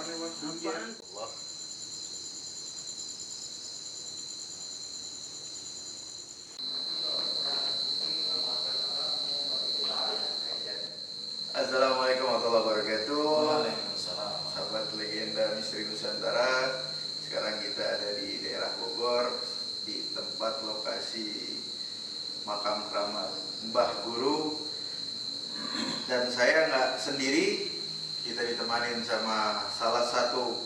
lewat Apaan? Allah. Assalamualaikum warahmatullahi wabarakatuh. Waalaikumsalam. Sahabat legenda misteri Nusantara. Sekarang kita ada di daerah Bogor, di tempat lokasi makam keramat Mbah Guru. Dan saya nggak sendiri, kita ditemanin sama salah satu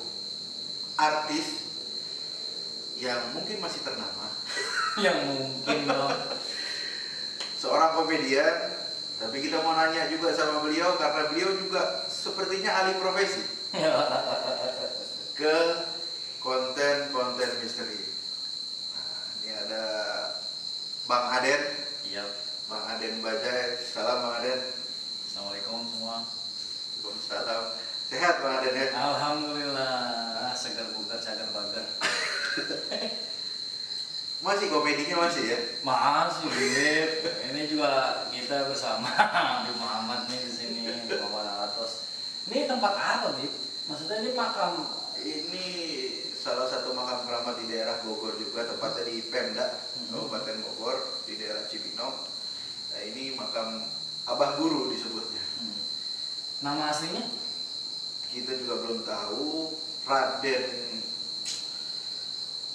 artis yang mungkin masih ternama. Yang mungkin dong. Seorang komedian, tapi kita mau nanya juga sama beliau karena beliau juga sepertinya alih profesi ke konten misteri. Nah, ini ada Bang Aden. Iya. Bang Aden Bajai. Salam Bang Aden. Assalamualaikum semua. Waalaikumsalam. Sehat Bang Aden ya? Alhamdulillah, segar bugar, cagar bagar. Masih komedinya masih ya? Masih, Bib. Ini juga kita bersama Bib Muhammad nih di sini, Muhammad Atos. Ini tempat apa, Bib? Maksudnya ini makam? Ini salah satu makam keramat di daerah Bogor juga, tepatnya di Pemda, Kabupaten Bogor, di daerah Cibinong. Nah, ini makam Abah Guru disebutnya. Nama aslinya? Kita juga belum tahu.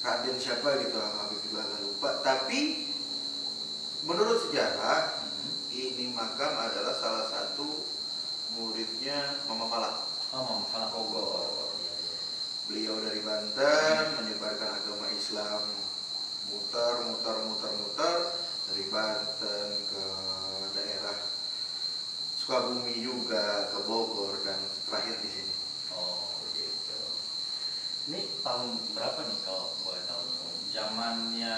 Raden siapa gitu, Habib juga agak lupa. Tapi menurut sejarah, ini makam adalah salah satu muridnya Mama Falak. Oh, Falak Bogor. Beliau dari Banten menyebarkan agama Islam, muter dari Banten ke daerah Sukabumi juga, ke Bogor, dan terakhir di sini. Oh, gitu. Ini tahun berapa nih kalau boleh tahu? Zamannya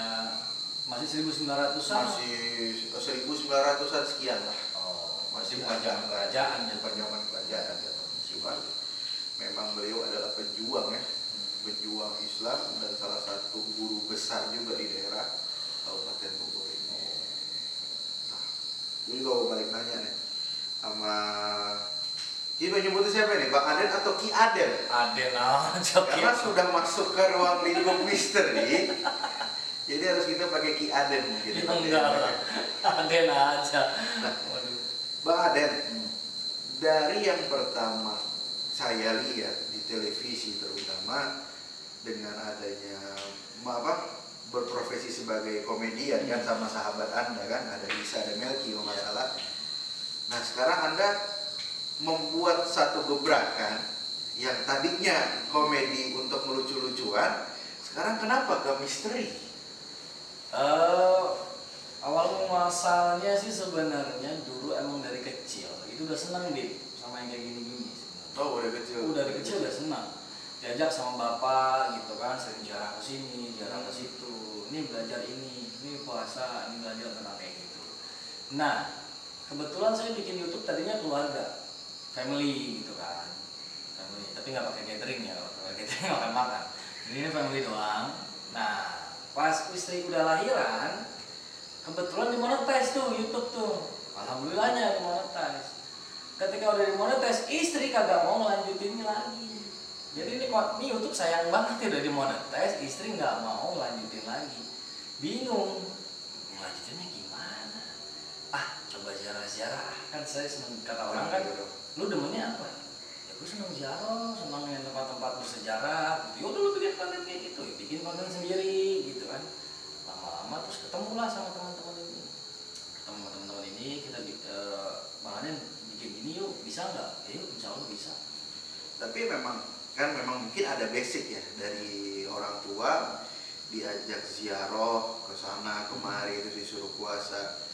masih 1900-an? Masih 1900-an sekian lah. Oh, masih bukan zaman kerajaan ya? Bukan zaman kerajaan ya. Cuma memang beliau adalah pejuang ya, pejuang Islam dan salah satu guru besar juga di daerah Kabupaten Bogor ini. Nah, jadi kalau balik nanya nih sama kita nyebutnya siapa nih, Bang Aden atau Ki Aden? Aden aja. Karena sudah masuk ke ruang lingkup misteri, jadi harus kita pakai Ki Aden mungkin. Ya, enggak lah, Aden aja. Nah, Bang Aden, dari yang pertama saya lihat di televisi terutama dengan adanya berprofesi sebagai komedian kan sama sahabat Anda kan, ada Isa, ada Melki kalau nggak salah. Nah, sekarang Anda membuat satu gebrakan yang tadinya komedi untuk melucu-lucuan, sekarang kenapa ke misteri? Awal muasalnya sih sebenarnya dulu emang dari kecil itu udah senang deh sama yang kayak gini-gini sebenarnya. Oh, udah kecil. Udah dari kecil udah senang. Diajak sama bapak gitu kan, sering jarang ke sini, jarang ke situ. Ini belajar ini puasa, ini belajar tentang kayak gitu. Nah, kebetulan saya bikin YouTube tadinya keluarga, family gitu kan, family. Tapi nggak pakai catering ya, kalau pakai catering makan. Ini family doang. Nah, pas istri udah lahiran, kebetulan dimonetize tuh YouTube tuh. Alhamdulillahnya dimonetize. Ketika udah dimonetize, istri kagak mau ngelanjutin lagi. Jadi ini YouTube sayang banget ya udah dimonetize, istri nggak mau lanjutin lagi. Bingung, lanjutinnya gimana? Coba ziarah-ziarah, kan saya seneng, kata orang kan, lu demennya apa? Ya gue seneng ziarah, seneng yang tempat-tempat bersejarah gitu. Yaudah lu bikin konten kayak gitu, ya bikin konten sendiri gitu kan. Lama-lama terus ketemulah sama teman-teman ini. Ketemu teman-teman ini, kita makanya bikin ini yuk, bisa nggak? Yuk, insya Allah bisa. Tapi memang mungkin ada basic ya dari orang tua, diajak ziarah ke sana kemari itu disuruh puasa,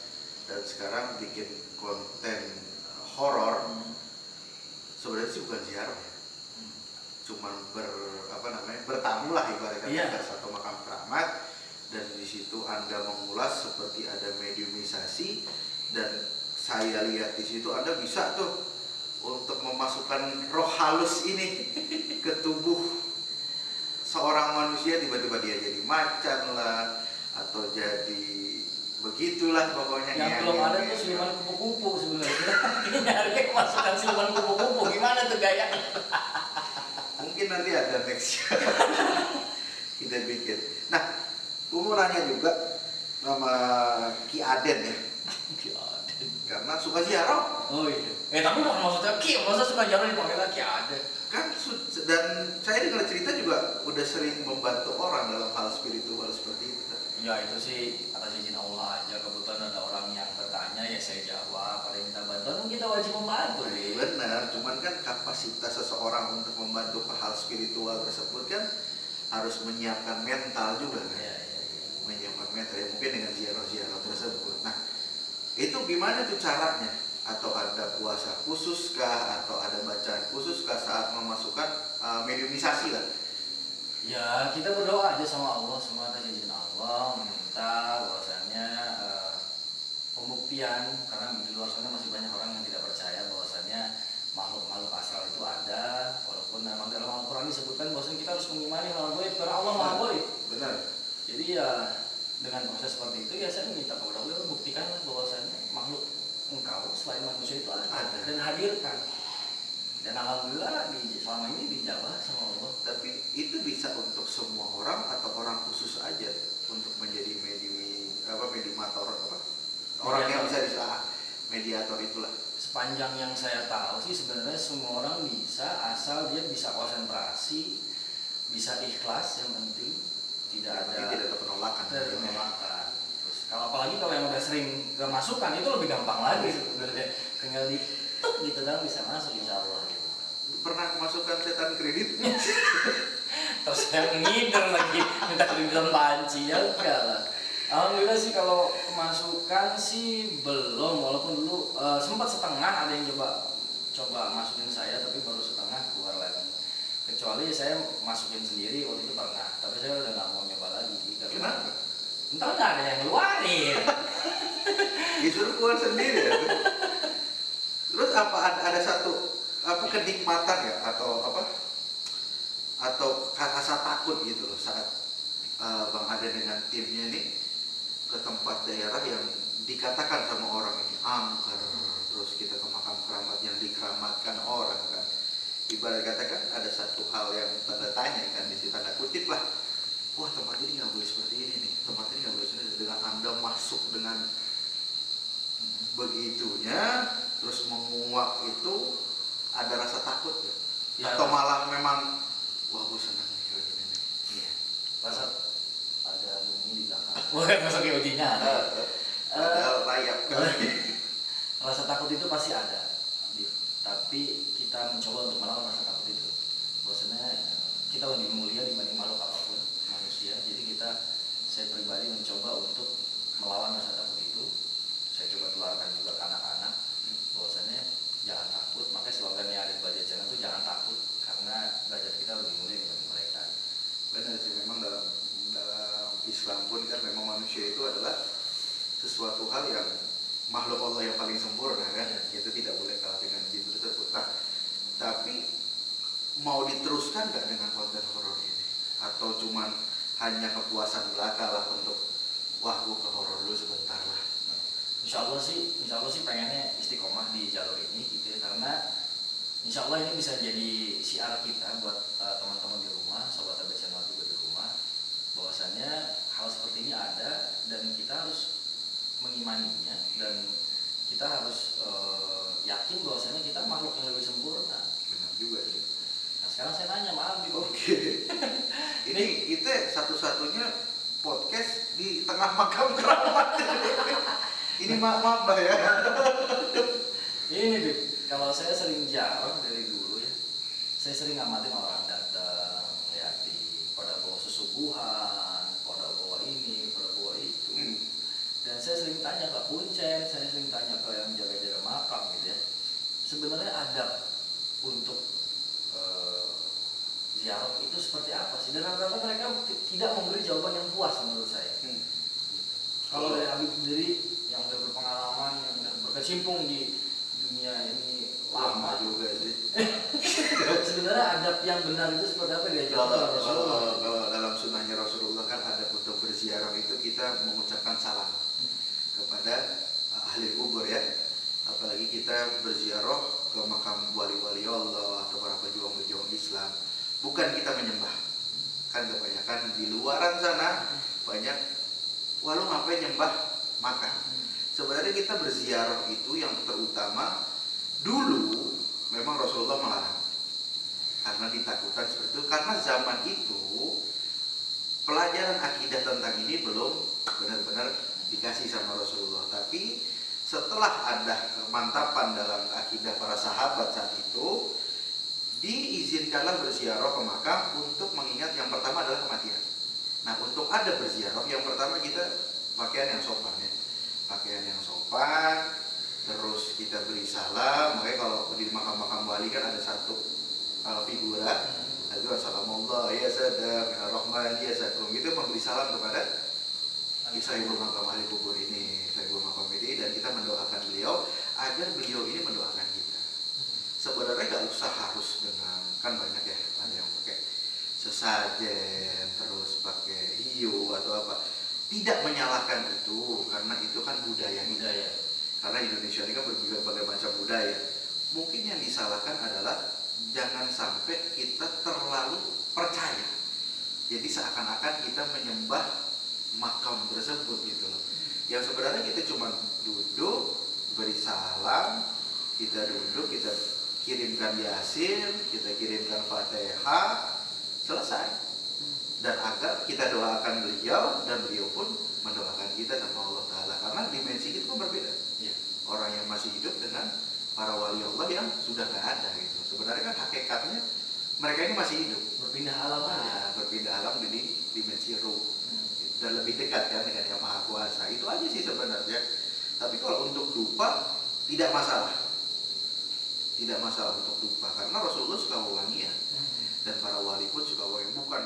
dan sekarang bikin konten horor. Sebenarnya sih bukan ziarah ya, cuman bertamu lah ibaratnya ke satu makam keramat, dan di situ Anda mengulas seperti ada mediumisasi, dan saya lihat di situ Anda bisa tuh untuk memasukkan roh halus ini ke tubuh seorang manusia, tiba-tiba dia jadi macan lah atau jadi begitulah pokoknya. Yang belum ada tuh siluman kupu-kupu sebenarnya. Nyari kemasukan siluman kupu-kupu, gimana tuh gayanya? mungkin nanti ada next kita bikin. Nah, gue mau nanya juga sama Ki Aden ya. Ki Aden. Karena suka ziarah. Oh iya. Tapi bukan maksudnya Ki, masa suka jarang dipanggil Ki Aden. Kan dan saya dengar cerita juga udah sering membantu orang dalam hal spiritual seperti itu. Ya itu sih atas izin Allah aja, kebetulan ada orang yang bertanya ya saya jawab, ada yang minta bantuan kita wajib membantu. Benar, cuman kan kapasitas seseorang untuk membantu ke hal spiritual tersebut kan harus menyiapkan mental juga kan. Ya. Menyiapkan mental ya mungkin dengan ziarah-ziarah tersebut. Nah, itu gimana tuh caranya? Atau ada puasa khusus kah atau ada bacaan khusus kah saat memasukkan mediumisasi lah? Ya kita berdoa aja sama Allah, semua atas izin Allah, meminta bahwasannya pembuktian, karena di luar sana masih banyak orang yang tidak percaya bahwasannya makhluk-makhluk astral itu ada, walaupun memang dalam Al-Quran disebutkan bahwasannya kita harus mengimani hal gaib karena Allah Maha Gaib. Benar. Jadi ya dengan proses seperti itu ya saya minta kepada Allah buktikanlah bahwasannya makhluk engkau selain manusia itu ada. Dan hadirkan. Dan alhamdulillah selama ini dijabah sama Allah. Tapi itu bisa untuk semua orang atau orang khusus aja untuk menjadi mediator apa? Orang yang bisa mediator itulah. Sepanjang yang saya tahu sih sebenarnya semua orang bisa, asal dia bisa konsentrasi, bisa ikhlas, yang penting tidak ada penolakan. Penolakan. Terus kalau apalagi kalau yang udah sering kemasukan itu lebih gampang lagi sebenarnya. Tinggal dituk gitu dan bisa masuk insyaallah. Pernah kemasukan setan kredit? Terus saya ngider lagi minta kreditan panci ya enggak lah. Alhamdulillah sih kalau kemasukan sih belum, walaupun dulu sempat setengah ada yang coba masukin saya tapi baru setengah keluar lagi. Kecuali saya masukin sendiri waktu itu pernah, tapi saya udah nggak mau nyoba lagi karena entah nggak ada yang ngeluarin. Disuruh keluar sendiri ya. Terus ada satu kenikmatan ya atau rasa takut gitu loh saat Bang Aden dengan timnya nih ke tempat daerah yang dikatakan sama orang ini angker, terus kita ke makam keramat yang dikeramatkan orang kan, ibarat katakan ada satu hal yang tanda tanya kan di situ, tanda kutip lah, wah tempat ini nggak boleh seperti ini nih, tempat ini nggak boleh seperti ini. Dengan Anda masuk dengan begitunya terus menguak itu ada rasa takut ya? Atau malah memang wah gue senang nih kayak gini. Iya. Rasa ada bunyi di belakang. Wah masuk ke ujinya. Ada rayap kali. Rasa takut itu pasti ada. Tapi kita mencoba untuk melawan rasa takut itu. Bahwasanya kita lebih mulia dibanding makhluk apapun manusia. Jadi saya pribadi mencoba untuk melawan rasa takut itu. Saya coba tularkan juga ke anak-anak bahwasanya jangan takut, makanya slogannya ada di Bajaj Channel itu jangan takut karena derajat kita lebih mulia dibanding mereka. Benar sih, memang dalam Islam pun kan memang manusia itu adalah sesuatu hal yang makhluk Allah yang paling sempurna kan, itu tidak boleh kalah dengan jin tersebut. Nah, tapi mau diteruskan nggak dengan konten horor ini? Atau cuman hanya kepuasan belaka lah untuk wah gue ke horor dulu sebentar lah? Insya Allah sih pengennya istiqomah di jalur ini gitu ya, karena insya Allah ini bisa jadi syiar kita buat teman-teman di rumah, sobat Abed Channel juga di rumah, bahwasannya hal seperti ini ada dan kita harus mengimaninya dan kita harus yakin bahwasannya kita makhluk yang lebih sempurna. Benar juga sih. Nah sekarang saya nanya maaf Bib. Oke. Ini kita satu-satunya podcast di tengah makam keramat. Ini maaf lah ya. Ini Bib, kalau saya sering jarang dari dulu ya, saya sering ngamatin orang datang liatin pada bawa susuguhan, pada bawa ini, pada bawa itu. Dan saya sering tanya ke kuncen, saya sering tanya ke yang jaga-jaga makam gitu ya. Sebenarnya adab untuk ziarah itu seperti apa sih? Dan rata-rata mereka tidak memberi jawaban yang puas menurut saya. Kalau dari Habib sendiri yang udah berpengalaman, yang udah berkecimpung di dunia ini lama juga sih. Sebenarnya adab yang benar itu seperti apa ya? Kalau dalam sunnahnya Rasulullah kan ada untuk berziarah itu kita mengucapkan salam kepada ahli kubur ya. Apalagi kita berziarah ke makam wali-wali Allah atau para pejuang-pejuang Islam. bukan kita menyembah. Kan kebanyakan di luaran sana banyak, wah lu ngapain nyembah makan. Sebenarnya kita berziarah itu yang terutama dulu memang Rasulullah melarang karena ditakutkan seperti itu, karena zaman itu pelajaran akidah tentang ini belum benar-benar dikasih sama Rasulullah. Tapi setelah ada kemantapan dalam akidah para sahabat saat itu, diizinkanlah berziarah ke makam untuk mengingat yang pertama adalah kematian. Nah, untuk ada berziarah yang pertama kita pakaian yang sopan ya. Pakaian yang sopan, terus kita beri salam. Makanya kalau di makam-makam wali kan ada satu figura, itu assalamualaikum ya sadam ya rahman ya sakum, itu memberi salam kepada sahibul makam ahli kubur ini, sahibul makam ini, dan kita mendoakan beliau agar beliau ini mendoakan kita. Sebenarnya gak usah harus dengan, kan banyak ya, ada yang pakai sesajen, terus pakai hiu atau apa. Tidak menyalahkan itu, karena itu kan budaya. Karena Indonesia ini kan berbagai macam budaya. Mungkin yang disalahkan adalah jangan sampai kita terlalu percaya. Jadi seakan-akan kita menyembah makam tersebut gitu loh. Yang sebenarnya kita cuma duduk, beri salam, kita duduk, kita kirimkan Yasin, kita kirimkan Fatihah, selesai. Dan agar kita doakan beliau dan beliau pun mendoakan kita sama Allah Ta'ala. Karena dimensi itu kan berbeda. Orang yang masih hidup dengan para wali Allah yang sudah gak ada gitu. Sebenarnya kan hakikatnya mereka ini masih hidup. Berpindah alam aja. Berpindah alam di dimensi ruh. Dan lebih dekat kan dengan Yang Maha Kuasa. Itu aja sih sebenarnya. Tapi kalau untuk dupa tidak masalah. Tidak masalah untuk dupa karena Rasulullah suka wewangian dan para wali pun suka wewangian, bukan